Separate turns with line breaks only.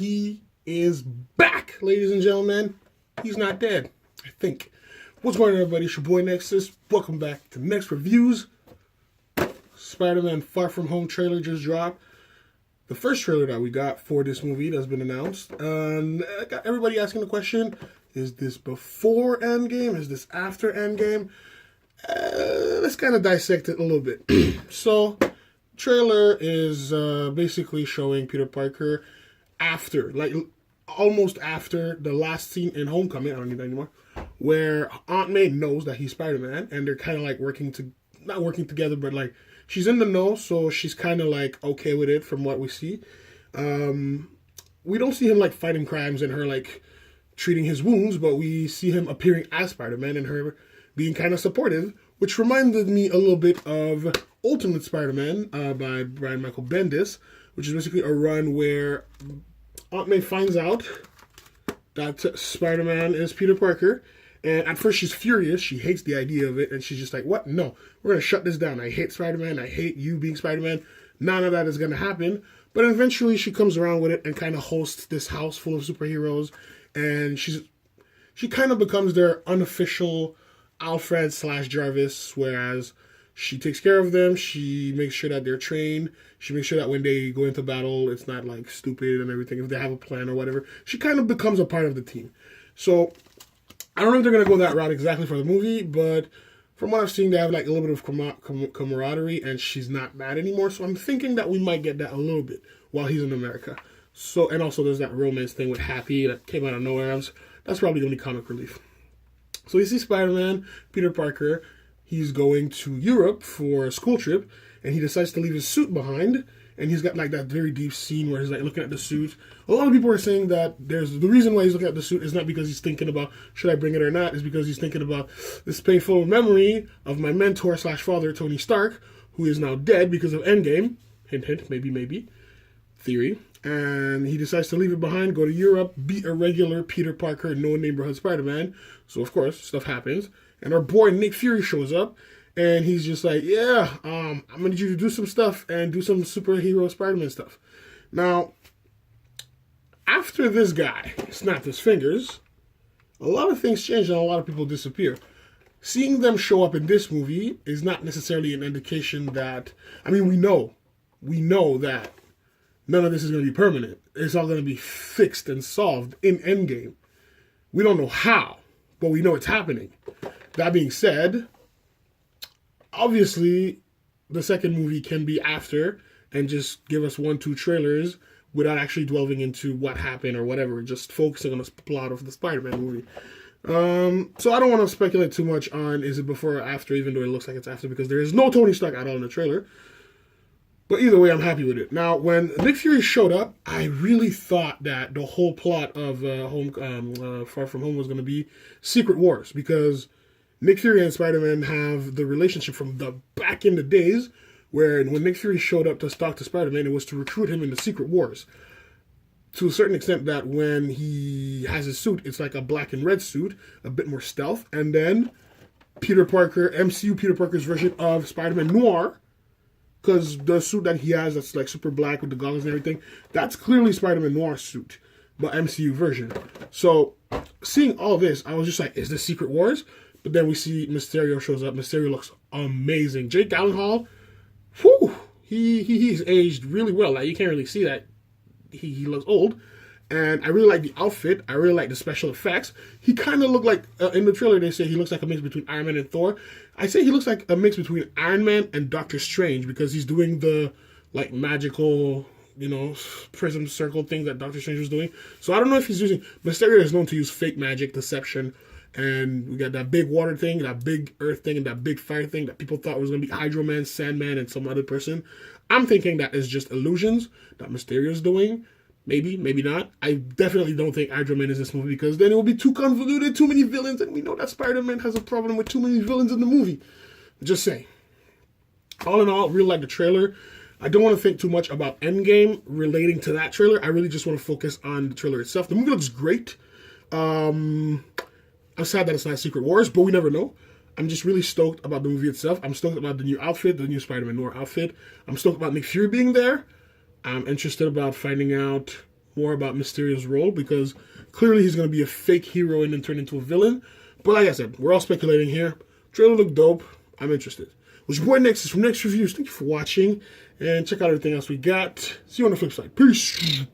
he is back, ladies and gentlemen. He's not dead, I think. What's going on, everybody? It's your boy Nexus. Welcome back to Next Reviews. Spider-Man Far From Home trailer just dropped. The first trailer that we got for this movie that's been announced. I got everybody asking the question, is this before Endgame? Is this after Endgame? Let's kind of dissect it a little bit. So, trailer is basically showing Peter Parker after, like almost after the last scene in Homecoming, I don't need that anymore, where Aunt May knows that he's Spider-Man, and they're kind of like not working together, but like she's in the know, so she's kind of like okay with it from what we see. We don't see him like fighting crimes and her like treating his wounds, but we see him appearing as Spider-Man and her being kind of supportive, which reminded me a little bit of Ultimate Spider-Man by Brian Michael Bendis, which is basically a run where Aunt May finds out that Spider-Man is Peter Parker, and at first she's furious, she hates the idea of it, and she's just like, what? No, we're going to shut this down. I hate Spider-Man, I hate you being Spider-Man, none of that is going to happen. But eventually she comes around with it and kind of hosts this house full of superheroes, and she kind of becomes their unofficial Alfred / Jarvis, whereas she takes care of them, she makes sure that they're trained, she makes sure that when they go into battle, it's not like stupid and everything, if they have a plan or whatever. She kind of becomes a part of the team. So, I don't know if they're going to go that route exactly for the movie, but from what I've seen, they have like a little bit of camaraderie, and she's not mad anymore, so I'm thinking that we might get that a little bit while he's in America. So, and also there's that romance thing with Happy that came out of nowhere. That's probably the only comic relief. So we see Spider-Man, Peter Parker, he's going to Europe for a school trip, and he decides to leave his suit behind, and he's got like that very deep scene where he's like looking at the suit. A lot of people are saying that the reason why he's looking at the suit is not because he's thinking about should I bring it or not, is because he's thinking about this painful memory of my mentor / father, Tony Stark, who is now dead because of Endgame. Hint, hint, maybe. Theory. And he decides to leave it behind, go to Europe, be a regular Peter Parker, no neighborhood Spider-Man. So, of course, stuff happens. And our boy Nick Fury shows up, and he's just like, yeah, I'm going to need you to do some stuff and do some superhero Spider-Man stuff. Now, after this guy snapped his fingers, a lot of things change and a lot of people disappear. Seeing them show up in this movie is not necessarily an indication that, I mean, we know that none of this is going to be permanent. It's all going to be fixed and solved in Endgame. We don't know how, but we know it's happening. That being said, obviously, the second movie can be after and just give us 1-2 trailers without actually delving into what happened or whatever, just focusing on the plot of the Spider-Man movie. So I don't want to speculate too much on is it before or after, even though it looks like it's after, because there is no Tony Stark at all in the trailer. But either way, I'm happy with it. Now, when Nick Fury showed up, I really thought that the whole plot of Far From Home was going to be Secret Wars, because Nick Fury and Spider-Man have the relationship from the back in the days, where when Nick Fury showed up to talk to Spider-Man, it was to recruit him in the Secret Wars. To a certain extent that when he has his suit, it's like a black and red suit, a bit more stealth, and then Peter Parker, MCU Peter Parker's version of Spider-Man Noir, because the suit that he has that's like super black with the goggles and everything, that's clearly Spider-Man Noir's suit, but MCU version. So, seeing all this, I was just like, is this Secret Wars? But then we see Mysterio shows up. Mysterio looks amazing. Jake Gyllenhaal, whew, he's aged really well. Like, you can't really see that he looks old. And I really like the outfit. I really like the special effects. He kind of looked like, in the trailer they say he looks like a mix between Iron Man and Thor. I say he looks like a mix between Iron Man and Doctor Strange, because he's doing the like magical, prism circle thing that Doctor Strange was doing. So I don't know if he's using, Mysterio is known to use fake magic, deception, and we got that big water thing, that big earth thing, and that big fire thing that people thought was going to be Hydro Man, Sandman, and some other person. I'm thinking that is just illusions that Mysterio's doing. Maybe, maybe not. I definitely don't think Hydro Man is this movie, because then it will be too convoluted, too many villains, and we know that Spider-Man has a problem with too many villains in the movie. Just saying. All in all, really like the trailer. I don't want to think too much about Endgame relating to that trailer. I really just want to focus on the trailer itself. The movie looks great. I'm sad that it's not Secret Wars, but we never know. I'm just really stoked about the movie itself. I'm stoked about the new outfit, the new Spider-Man Noir outfit. I'm stoked about Nick Fury being there. I'm interested about finding out more about Mysterio's role, because clearly he's going to be a fake hero and then turn into a villain. But like I said, we're all speculating here. Trailer looked dope. I'm interested. Was your boy Nexus from Next Reviews. Thank you for watching, and check out everything else we got. See you on the flip side. Peace.